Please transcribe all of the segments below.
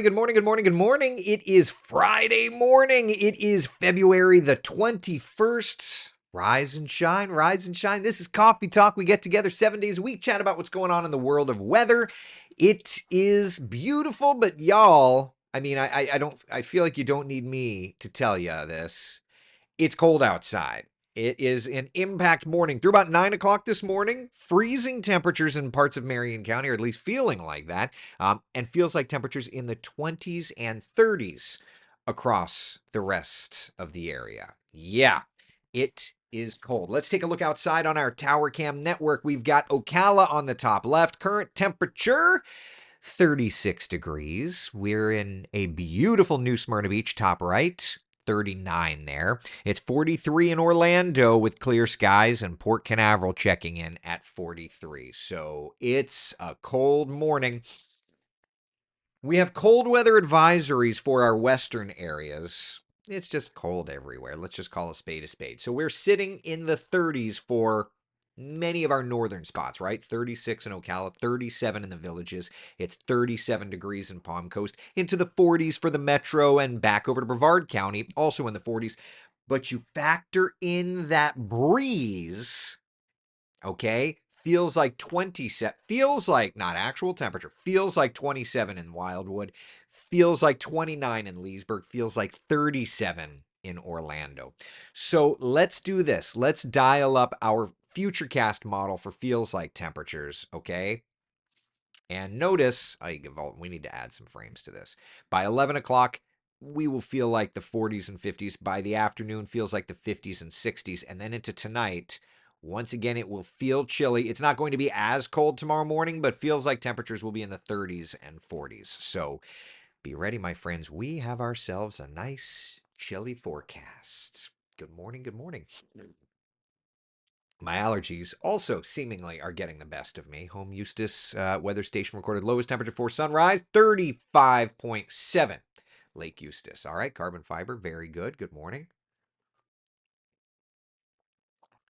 Good morning, good morning, good morning. It is Friday morning. It is February the 21st. Rise and shine, rise and shine. This is Coffee Talk. We get together 7 days a week, chat about what's going on in the world of weather. It is beautiful, but y'all, I feel like you don't need me to tell you this. It's cold outside. It is an impact morning through about 9 o'clock this morning. Freezing temperatures in parts of Marion County, or at least feeling like that, and feels like temperatures in the 20s and 30s across the rest of the area. Yeah, it is cold. Let's take a look outside on our Tower Cam network. We've got Ocala on the top left. Current temperature 36 degrees. We're in a beautiful New Smyrna Beach, top right. 39 there. It's 43 in Orlando with clear skies, and Port Canaveral checking in at 43. So it's a cold morning. We have cold weather advisories for our western areas. It's just cold everywhere. Let's just call a spade a spade. So we're sitting in the 30s for many of our northern spots, right? 36 in Ocala, 37 in the villages. It's 37 degrees in Palm Coast, into the 40s for the metro, and back over to Brevard County, also in the 40s. But you factor in that breeze, okay? Feels like 27, feels like not actual temperature, feels like 27 in Wildwood, feels like 29 in Leesburg, feels like 37 in Orlando. So let's do this. Let's dial up our futurecast model for feels like temperatures, okay? And notice, we need to add some frames to this. By 11 o'clock, we will feel like the 40s and 50s. By the afternoon, feels like the 50s and 60s. And then into tonight, once again, it will feel chilly. It's not going to be as cold tomorrow morning, but feels like temperatures will be in the 30s and 40s. So be ready, my friends. We have ourselves a nice chilly forecast. Good morning. Good morning. My allergies also seemingly are getting the best of me. Home Eustis weather station recorded lowest temperature for sunrise, 35.7. Lake Eustis. All right, carbon fiber, very good. Good morning.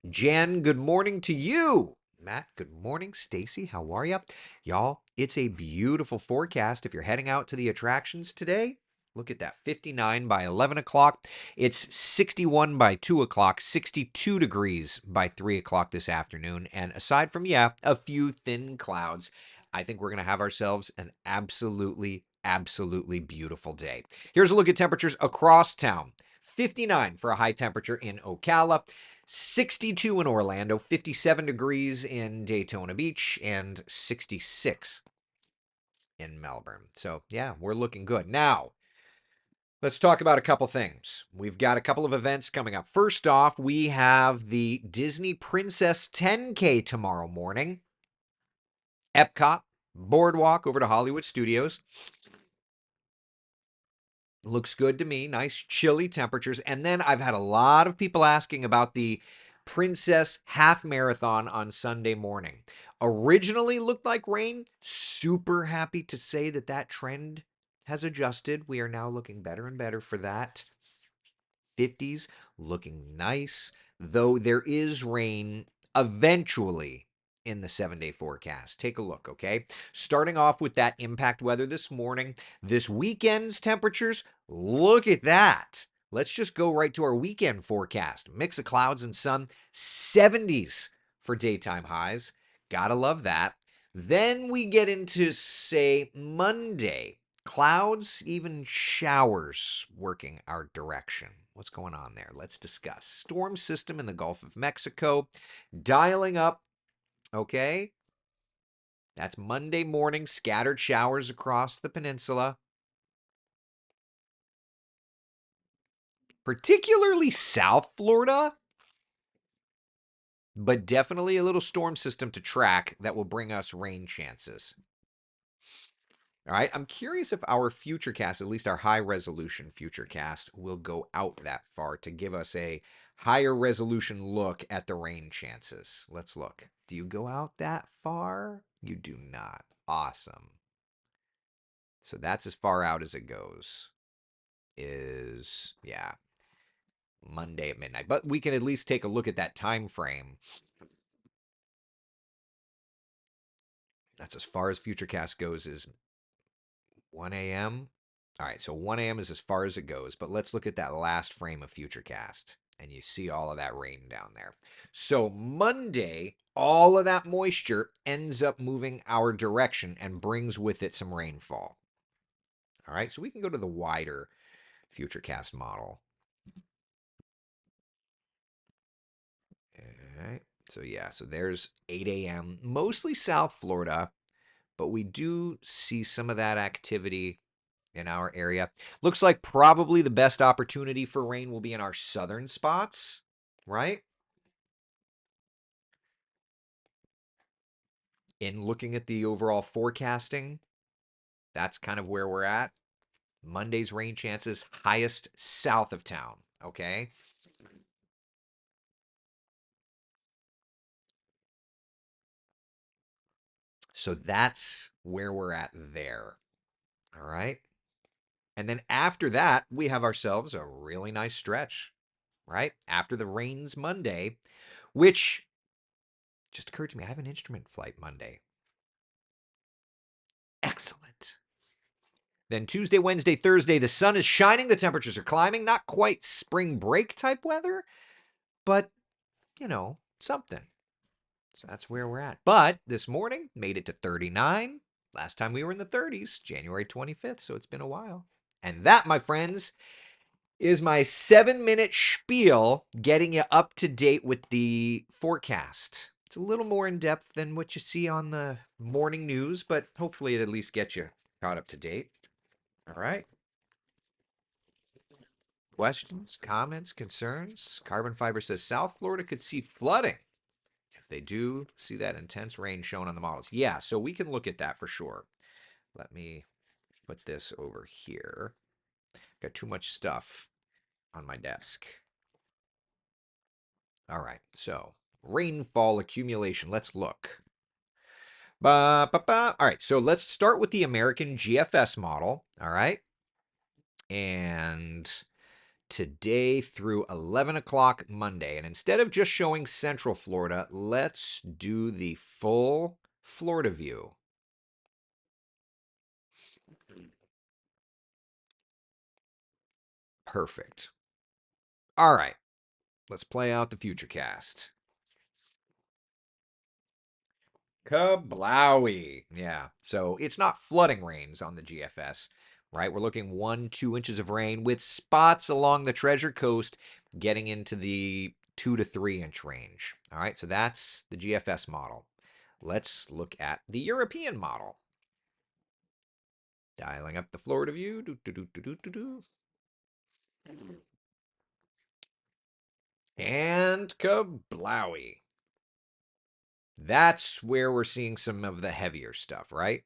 Jen, good morning to you. Matt, good morning. Stacy, how are you? Y'all, it's a beautiful forecast if you're heading out to the attractions today. Look at that, 59 by 11 o'clock. It's 61 by 2 o'clock, 62 degrees by 3 o'clock this afternoon. And aside from, a few thin clouds, I think we're going to have ourselves an absolutely beautiful day. Here's a look at temperatures across town. 59 for a high temperature in Ocala, 62 in Orlando, 57 degrees in Daytona Beach, and 66 in Melbourne. So, yeah, we're looking good. Now, let's talk about a couple things. We've got a couple of events coming up. First off, we have the Disney Princess 10K tomorrow morning. Epcot, Boardwalk over to Hollywood Studios. Looks good to me. Nice chilly temperatures. And then I've had a lot of people asking about the Princess Half Marathon on Sunday morning. Originally looked like rain. Super happy to say that that trend has adjusted. We are now looking better and better for that. 50s looking nice, though there is rain eventually in the 7 day forecast. Take a look, okay? Starting off with that impact weather this morning, this weekend's temperatures, look at that. Let's just go right to our weekend forecast. Mix of clouds and sun, 70s for daytime highs. Gotta love that. Then we get into, say, Monday. Clouds, even showers working our direction. What's going on there? Let's discuss. Storm system in the Gulf of Mexico, dialing up. Okay. That's Monday morning, scattered showers across the peninsula, particularly South Florida, but definitely a little storm system to track that will bring us rain chances. All right, I'm curious if our future cast, at least our high resolution future cast, will go out that far to give us a higher resolution look at the rain chances. Let's look. Do you go out that far? You do not. Awesome. So that's as far out as it goes. Yeah, Monday at midnight. But we can at least take a look at that time frame. That's as far as Futurecast goes, is 1 a.m. All right, so 1 a.m. is as far as it goes, but let's look at that last frame of Futurecast, and you see all of that rain down there. So Monday, all of that moisture ends up moving our direction and brings with it some rainfall. All right, so we can go to the wider Futurecast model. All right, so yeah, so there's 8 a.m., mostly South Florida, but we do see some of that activity in our area. Looks like probably the best opportunity for rain will be in our southern spots, right? In looking at the overall forecasting, that's kind of where we're at. Monday's rain chances highest south of town, okay? So that's where we're at there. All right. And then after that, we have ourselves a really nice stretch, right? After the rains Monday, which just occurred to me, I have an instrument flight Monday. Excellent. Then Tuesday, Wednesday, Thursday, the sun is shining, the temperatures are climbing. Not quite spring break type weather, but, something. So that's where we're at. But this morning, made it to 39. Last time we were in the 30s, January 25th, so it's been a while. And that, my friends, is my 7-minute spiel getting you up to date with the forecast. It's a little more in depth than what you see on the morning news, but hopefully it at least gets you caught up to date. All right. Questions, comments, concerns? Carbon Fiber says South Florida could see flooding if they do see that intense rain shown on the models. Yeah, so we can look at that for sure. Let me put this over here. Got too much stuff on my desk. All right, so rainfall accumulation. Let's look. Ba, ba, ba. All right, so let's start with the American GFS model. All right. And today through 11 o'clock Monday. And instead of just showing Central Florida, let's do the full Florida view. Perfect. All right, let's play out the Futurecast. Kablowie. Yeah, so it's not flooding rains on the GFS, right? We're looking 1-2 inches of rain with spots along the Treasure Coast getting into the 2 to 3 inch range. All right, so that's the GFS model. Let's look at the European model. Dialing up the Florida view. And kablowie. That's where we're seeing some of the heavier stuff, right?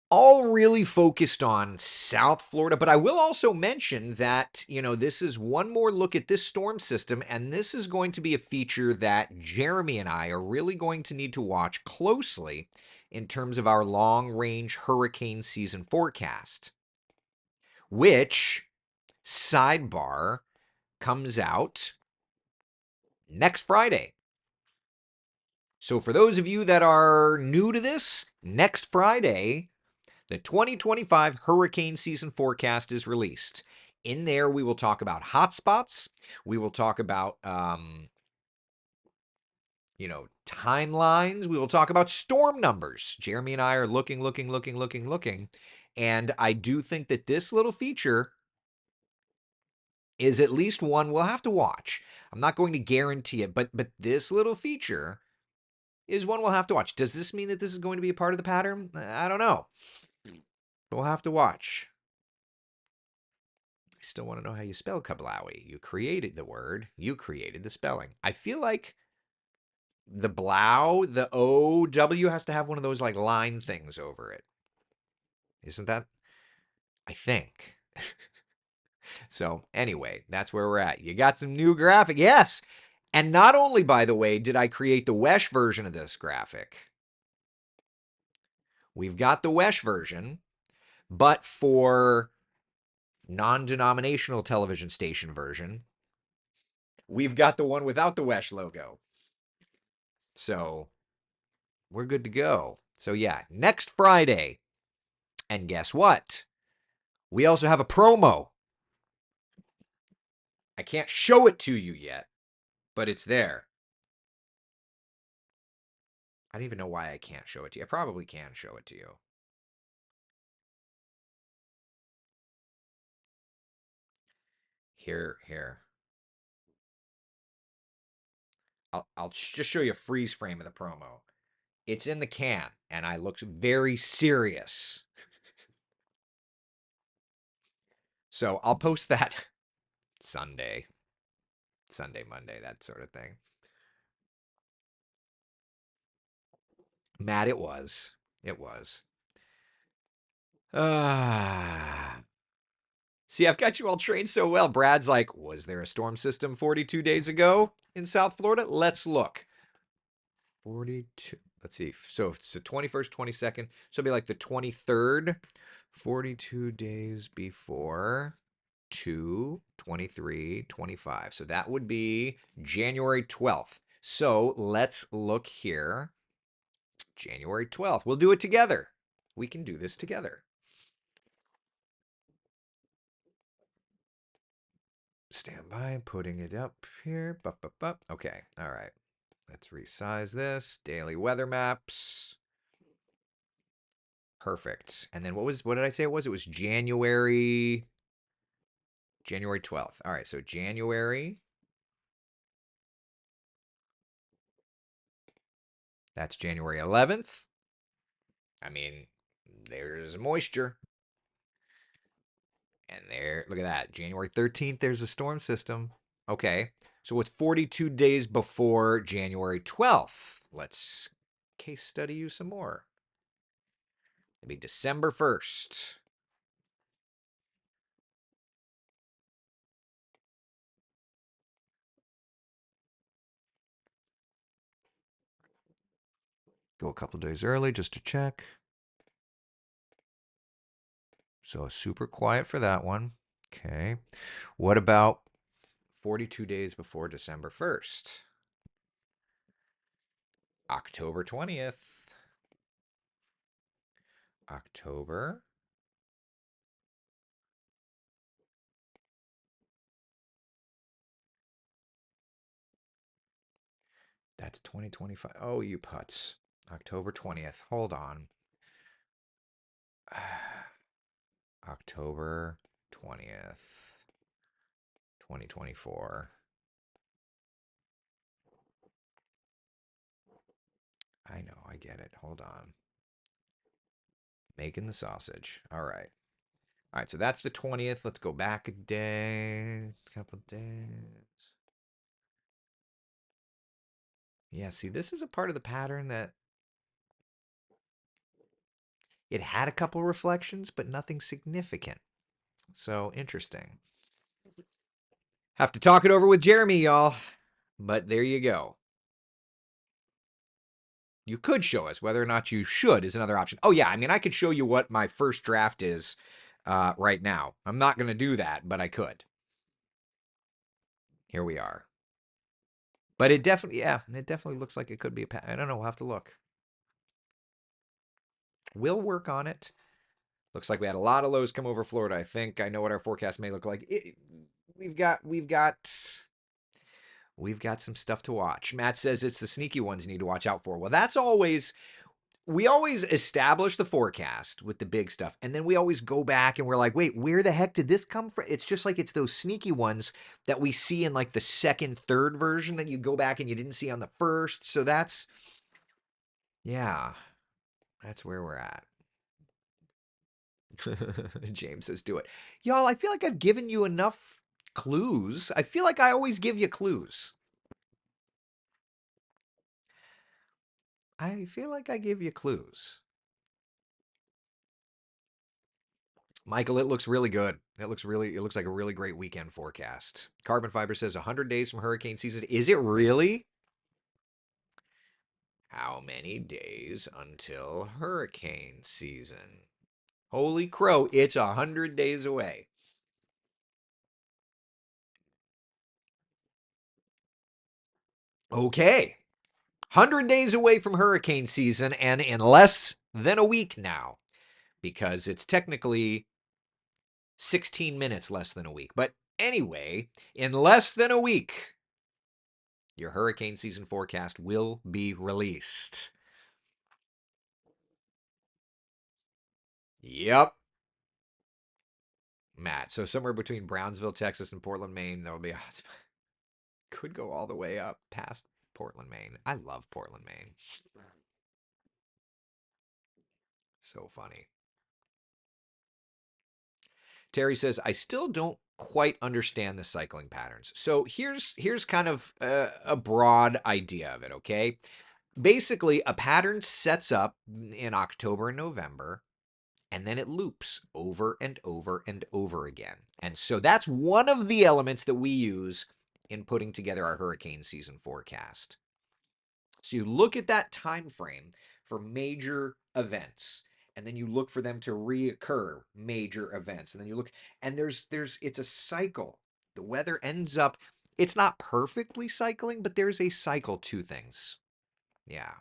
All really focused on South Florida, but I will also mention that, this is one more look at this storm system, and this is going to be a feature that Jeremy and I are really going to need to watch closely in terms of our long range hurricane season forecast, which, sidebar, comes out next Friday. So, for those of you that are new to this, next Friday, the 2025 hurricane season forecast is released. In there, we will talk about hotspots. We will talk about, timelines. We will talk about storm numbers. Jeremy and I are looking. And I do think that this little feature is at least one we'll have to watch. I'm not going to guarantee it, but this little feature is one we'll have to watch. Does this mean that this is going to be a part of the pattern? I don't know. We'll have to watch. I still want to know how you spell kablowie. You created the word. You created the spelling. I feel like the blow, the O-W has to have one of those like line things over it. Isn't that? I think. So anyway, that's where we're at. You got some new graphic. Yes. And not only, by the way, did I create the WESH version of this graphic. We've got the WESH version, but for non-denominational television station version, we've got the one without the WESH logo. So we're good to go. So yeah, next Friday, And guess what? We also have a promo. I can't show it to you yet, but it's there. I don't even know why I can't show it to you. I probably can show it to you. Here. I'll just show you a freeze frame of the promo. It's in the can, and I look very serious. So I'll post that Sunday, Monday, that sort of thing. Matt, it was. It was. Ah. See, I've got you all trained so well. Brad's like, was there a storm system 42 days ago in South Florida? Let's look. 42. Let's see. So it's the 21st, 22nd. So it'll be like the 23rd. 42 days before 2, 23, 25. So that would be January 12th. So let's look here. January 12th. We'll do it together. We can do this together. Stand by, putting it up here. Okay, all right. Let's resize this. Daily weather maps. Perfect. And then what did I say it was? It was January 12th. All right, so January. That's January 11th. I mean, there's moisture. And there, look at that. January 13th, there's a storm system. Okay. So it's 42 days before January 12th. Let's case study you some more. It'll be December 1st. Go a couple days early just to check. So super quiet for that one. Okay. What about 42 days before December 1st? October 20th. October. That's 2025. Oh, you putz. October 20th. Hold on. October 20th, 2024. I know, I get it. Hold on. Making the sausage. All right. All right, so that's the 20th. Let's go back a day, a couple days. Yeah, see, this is a part of the pattern that it had a couple reflections, but nothing significant. So interesting. Have to talk it over with Jeremy, y'all. But there you go. You could show us. Whether or not you should is another option. Oh, yeah. I mean, I could show you what my first draft is right now. I'm not going to do that, but I could. Here we are. But it definitely looks like it could be a I don't know. We'll have to look. We'll work on it. Looks like we had a lot of lows come over Florida. I think I know what our forecast may look like. We've got some stuff to watch. Matt says it's the sneaky ones you need to watch out for. Well, we always establish the forecast with the big stuff, and then we always go back and we're like, wait, where the heck did this come from? It's just like it's those sneaky ones that we see in like the second, third version that you go back and you didn't see on the first. So that's where we're at. James says, do it. Y'all, I feel like I've given you enough clues. I feel like I always give you clues. I feel like I give you clues. Michael, it looks really good. It looks like a really great weekend forecast. Carbon Fiber says 100 days from hurricane season. Is it really? How many days until hurricane season? Holy crow, it's 100 days away. Okay. 100 days away from hurricane season and in less than a week now. because it's technically 16 minutes less than a week. But anyway, in less than a week, your hurricane season forecast will be released. Yep. Matt. So somewhere between Brownsville, Texas and Portland, Maine, there'll be could go all the way up past Portland, Maine. I love Portland, Maine. So funny. Terry says, I still don't quite understand the cycling patterns. So here's kind of a broad idea of it, okay? Basically, a pattern sets up in October and November, and then it loops over and over and over again. And so that's one of the elements that we use in putting together our hurricane season forecast. So you look at that time frame for major events, and then you look for them to reoccur major events, and then you look, and there's it's a cycle. The weather ends up, it's not perfectly cycling, but there's a cycle to things. Yeah.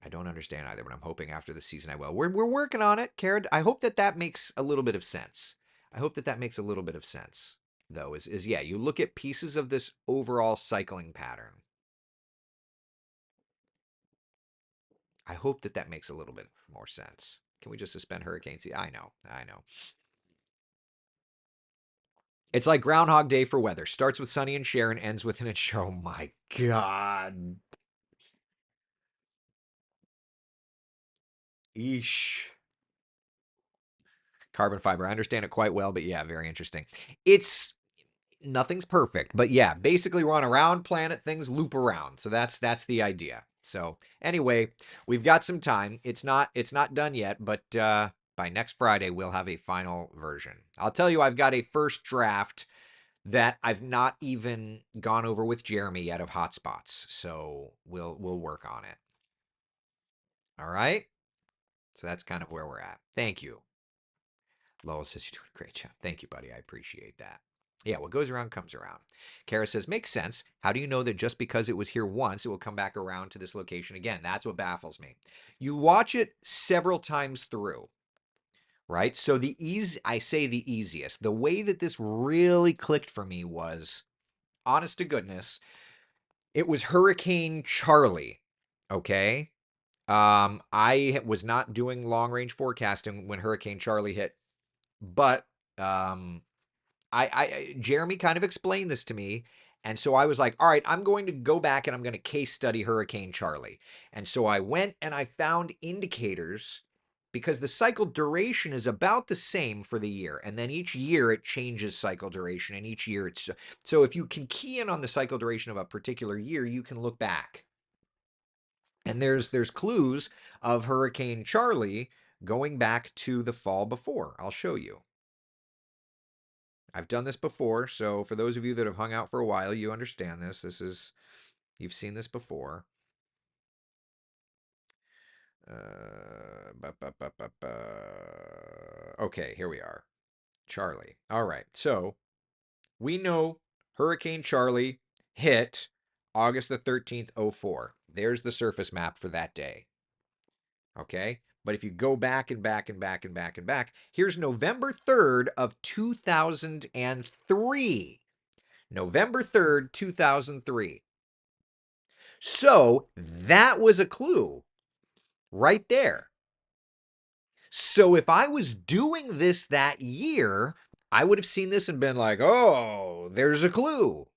I don't understand either, but I'm hoping after the season I will. We're working on it, Kara. I hope that that makes a little bit of sense. I hope that that makes a little bit of sense, though. Is yeah, you look at pieces of this overall cycling pattern. I hope that that makes a little bit more sense. Can we just suspend Hurricane C? I know, I know. It's like Groundhog Day for weather. Starts with Sunny and Sharon, ends with an inch. Oh my God. Eesh. Carbon fiber. I understand it quite well, but yeah, very interesting. It's nothing's perfect, but yeah, basically we're on a round planet, things loop around. So that's the idea. So anyway, we've got some time. It's not done yet, but by next Friday we'll have a final version. I'll tell you, I've got a first draft that I've not even gone over with Jeremy yet of hotspots. So we'll work on it. All right. So that's kind of where we're at. Thank you. Lowell says you're doing a great job. Thank you, buddy. I appreciate that. Yeah, what goes around comes around. Kara says, makes sense. How do you know that just because it was here once, it will come back around to this location again? That's what baffles me. You watch it several times through, right? So I say the easiest. The way that this really clicked for me was, honest to goodness, it was Hurricane Charlie. Okay. I was not doing long range forecasting when Hurricane Charlie hit, but Jeremy kind of explained this to me. And so I was like, all right, I'm going to go back and I'm going to case study Hurricane Charlie. And so I went and I found indicators because the cycle duration is about the same for the year. And then each year it changes cycle duration. And each year it's so if you can key in on the cycle duration of a particular year, you can look back. And there's clues of Hurricane Charlie going back to the fall before. I'll show you. I've done this before, so for those of you that have hung out for a while, you understand this. You've seen this before. Okay, here we are. Charlie. All right, so we know Hurricane Charlie hit August the 13th, 04. There's the surface map for that day. Okay, but if you go back and back and back and back and back, here's November 3rd of 2003. November 3rd, 2003. So that was a clue right there. So if I was doing this that year, I would have seen this and been like, oh, there's a clue.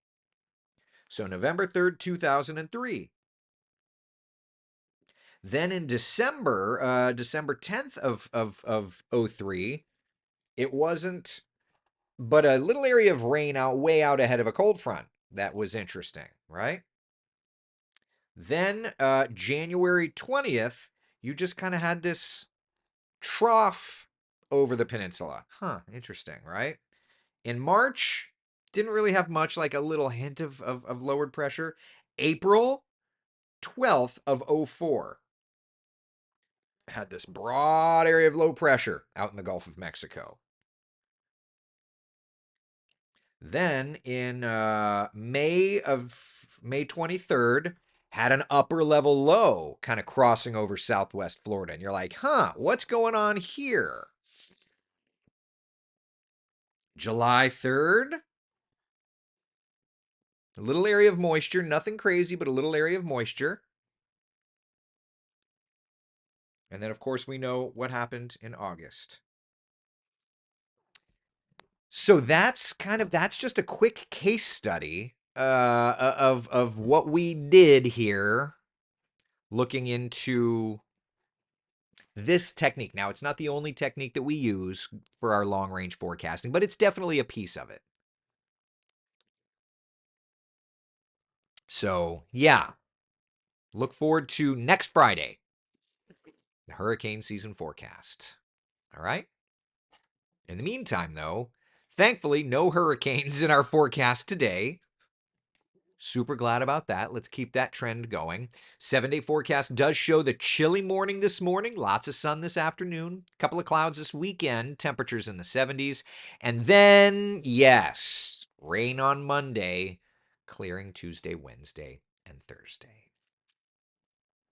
So November 3rd, 2003. Then in December, December 10th of 03, it wasn't but a little area of rain way out ahead of a cold front. That was interesting, right? Then January 20th, you just kind of had this trough over the peninsula. Huh, interesting, right? In March, didn't really have much, like a little hint of lowered pressure. April 12th of 04 had this broad area of low pressure out in the Gulf of Mexico. Then in May 23rd, had an upper level low kind of crossing over southwest Florida. And you're like, huh, what's going on here? July 3rd, a little area of moisture, nothing crazy, but a little area of moisture. And then, of course, we know what happened in August. So that's just a quick case study of what we did here, looking into this technique. Now, it's not the only technique that we use for our long range forecasting, but it's definitely a piece of it. So, yeah, look forward to next Friday, the hurricane season forecast. All right. In the meantime, though, thankfully, no hurricanes in our forecast today. Super glad about that. Let's keep that trend going. 7-day forecast does show the chilly morning this morning. Lots of sun this afternoon. A couple of clouds this weekend. Temperatures in the 70s. And then, yes, rain on Monday, clearing Tuesday, Wednesday, and Thursday.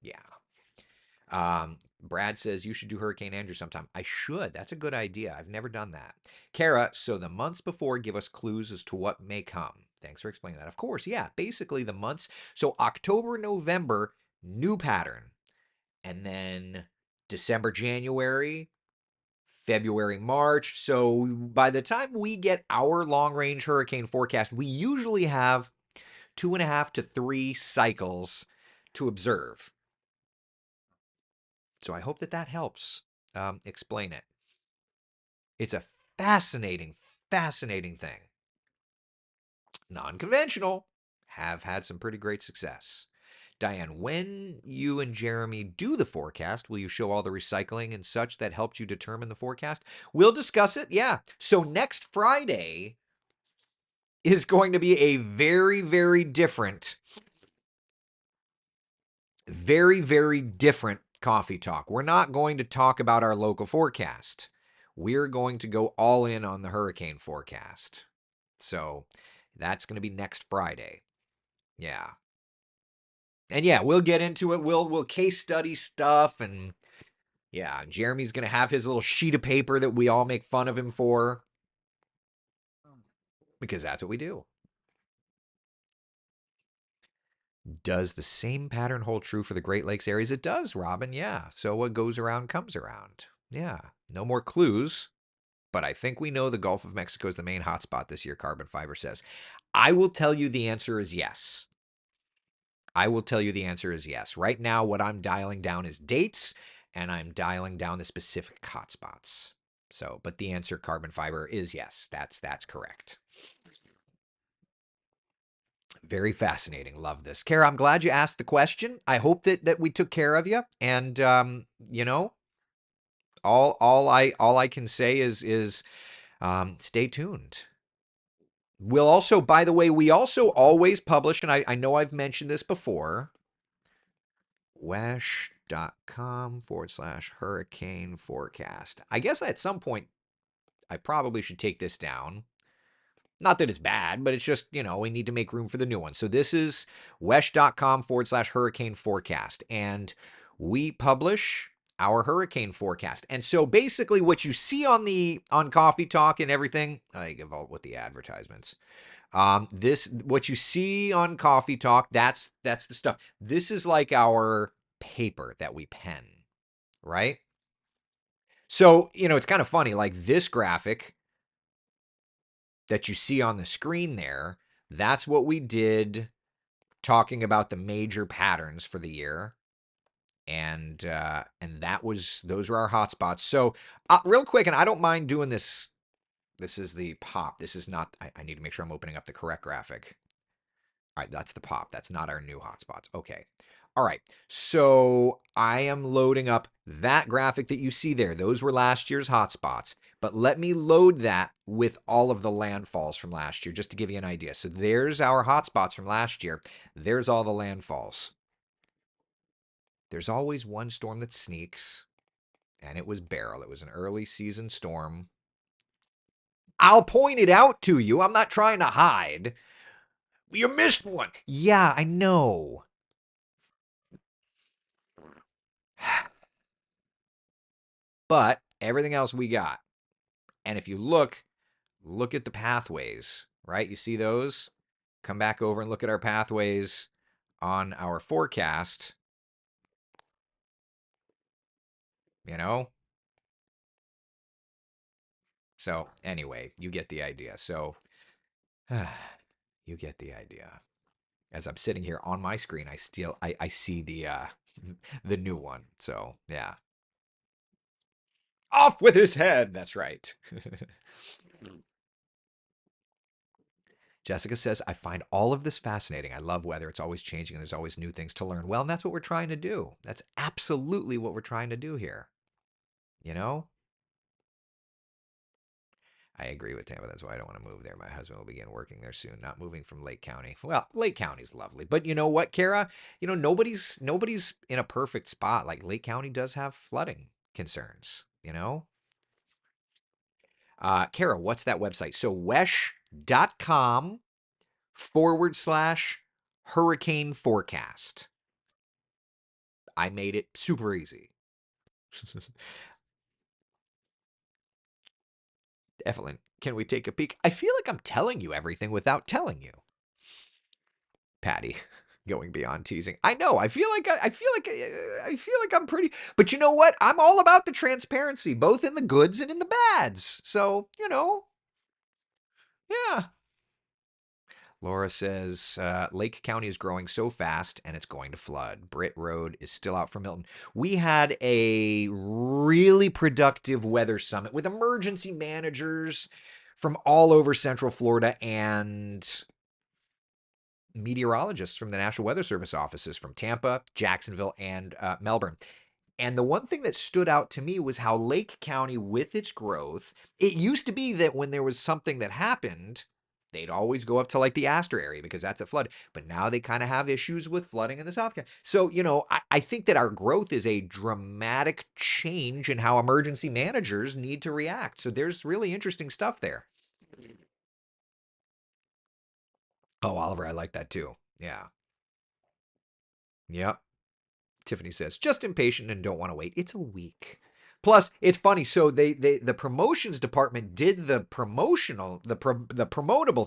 Yeah. Brad says you should do Hurricane Andrew sometime. I should. That's a good idea. I've never done that. Kara, so the months before give us clues as to what may come. Thanks for explaining that. Of course, yeah. Basically, the months. So October, November, new pattern. And then December, January, February, March. So by the time we get our long range hurricane forecast, we usually have 2.5 to 3 cycles to observe. So I hope that helps explain it. It's a fascinating, fascinating thing. Non-conventional. Have had some pretty great success. Diane, when you and Jeremy do the forecast, will you show all the recycling and such that helped you determine the forecast? We'll discuss it. Yeah. So next Friday is going to be a very, very different coffee talk. We're not going to talk about our local forecast. We're going to go all in on the hurricane forecast. So that's going to be next Friday. Yeah. And yeah, we'll get into it. We'll case study stuff, and yeah, Jeremy's going to have his little sheet of paper that we all make fun of him for, because that's what we do. Does the same pattern hold true for the Great Lakes areas? It does, Robin. Yeah. So what goes around comes around. Yeah. No more clues, but I think we know the Gulf of Mexico is the main hotspot this year, Carbon Fiber says. I will tell you the answer is yes. I will tell you the answer is yes. Right now, what I'm dialing down is dates, and I'm dialing down the specific hotspots. So, but the answer, Carbon Fiber, is yes. That's correct. Very fascinating. Love this. Kara, I'm glad you asked the question. I hope that we took care of you. And you know, all I can say is stay tuned. We'll also, by the way, we also always publish, and I know I've mentioned this before, wesh.com/hurricane forecast. I guess at some point I probably should take this down. Not that it's bad, but it's just, we need to make room for the new one. So this is wesh.com/hurricane forecast. And we publish our hurricane forecast. And so basically what you see on Coffee Talk and everything, I give all with the advertisements. What you see on Coffee Talk, that's the stuff. This is like our paper that we pen, right? So, it's kind of funny, like this graphic that you see on the screen there, that's what we did talking about the major patterns for the year. And those were our hotspots. So real quick, and I don't mind doing this. This is the pop. This is not, I need to make sure I'm opening up the correct graphic. All right, that's the pop. That's not our new hotspots. Okay. All right. So I am loading up that graphic that you see there. Those were last year's hotspots. But let me load that with all of the landfalls from last year, just to give you an idea. So there's our hotspots from last year. There's all the landfalls. There's always one storm that sneaks, and it was Beryl. It was an early season storm. I'll point it out to you. I'm not trying to hide. You missed one. Yeah, I know. but everything else we got. And if you look at the pathways, right? You see those? Come back over and look at our pathways on our forecast. You know? So, anyway, you get the idea. So, you get the idea. As I'm sitting here on my screen, I see the new one. So, yeah. Off with his head. That's right. Jessica says, I find all of this fascinating. I love weather. It's always changing and there's always new things to learn. Well, and that's what we're trying to do. That's absolutely what we're trying to do here. You know? I agree with Tampa. That's why I don't want to move there. My husband will begin working there soon. Not moving from Lake County. Well, Lake County's lovely, but you know what, Kara? Nobody's in a perfect spot. Like Lake County does have flooding concerns. Kara, what's that website? So wesh.com/hurricane forecast. I made it super easy. Evelyn, can we take a peek? I feel like I'm telling you everything without telling you. Patty, going beyond teasing. I know. I feel like I'm pretty. But you know what? I'm all about the transparency, both in the goods and in the bads. So yeah. Laura says Lake County is growing so fast and it's going to flood. Britt Road is still out for Milton. We had a really productive weather summit with emergency managers from all over Central Florida and meteorologists from the National Weather Service offices from Tampa, Jacksonville, and Melbourne. And the one thing that stood out to me was how Lake County, with its growth, it used to be that when there was something that happened, they'd always go up to like the Astor area because that's a flood. But now they kind of have issues with flooding in the South. So, I think that our growth is a dramatic change in how emergency managers need to react. So there's really interesting stuff there. Oh, Oliver, I like that too. Yeah. Yep. Tiffany says, just impatient and don't want to wait. It's a week. Plus, it's funny. So the promotions department did the promotable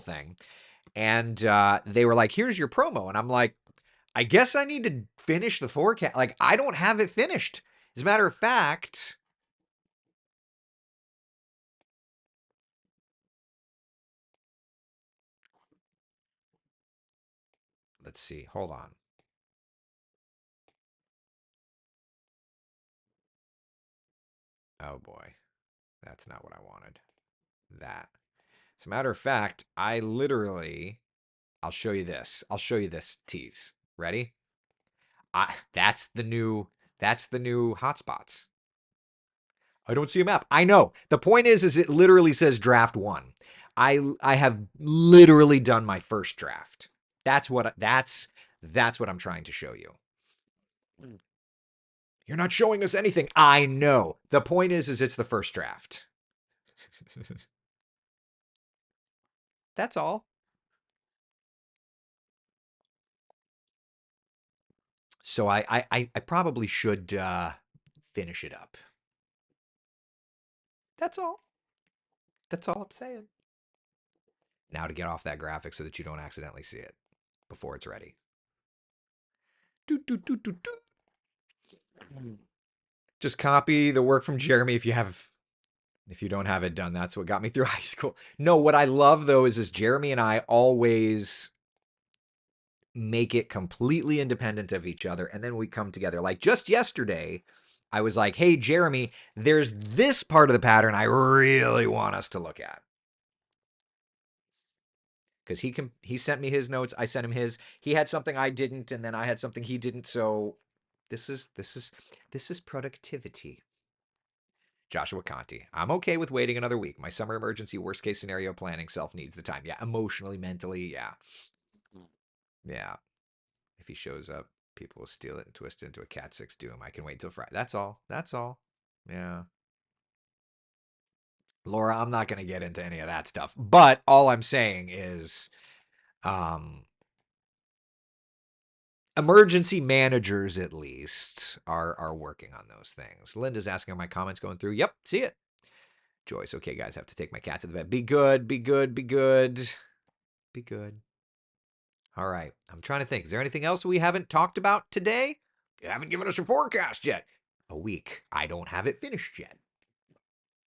thing, and they were like, "Here's your promo," and I'm like, "I guess I need to finish the forecast. Like, I don't have it finished. As a matter of fact, let's see. Hold on. Oh boy, that's not what I wanted. That. As a matter of fact, I literally. I'll show you this. I'll show you this tease. Ready? That's the new hotspots. I don't see a map. I know. The point is it literally says draft one. I have literally done my first draft. That's what I'm trying to show you. You're not showing us anything. I know. The point is it's the first draft. That's all. So I probably should finish it up. That's all. That's all I'm saying. Now to get off that graphic so that you don't accidentally see it before it's ready. Do, do, do, do, do. Just copy the work from Jeremy if you don't have it done. That's what got me through high school. No, what I love though is Jeremy and I always make it completely independent of each other and then we come together. Like just yesterday, I was like, "Hey Jeremy, there's this part of the pattern I really want us to look at." Because he sent me his notes, I sent him his. He had something I didn't, and then I had something he didn't. So this is productivity. Joshua Conti. I'm okay with waiting another week. My summer emergency worst case scenario planning self needs the time. Yeah, emotionally, mentally, yeah. Yeah. If he shows up, people will steal it and twist it into a Cat 6 Doom. I can wait till Friday. That's all. That's all. Yeah. Laura, I'm not going to get into any of that stuff. But all I'm saying is um emergency managers at least are working on those things. Linda's asking, are my comments going through? Yep, see it. Joyce, okay, guys, I have to take my cat to the vet. Be good, be good, be good. Be good. All right, I'm trying to think. Is there anything else we haven't talked about today? You haven't given us a forecast yet. A week. I don't have it finished yet.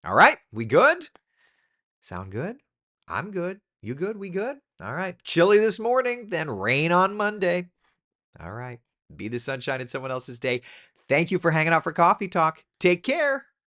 All right, we good? Sound good? I'm good. You good? We good? All right. Chilly this morning, then rain on Monday. All right. Be the sunshine in someone else's day. Thank you for hanging out for Coffee Talk. Take care.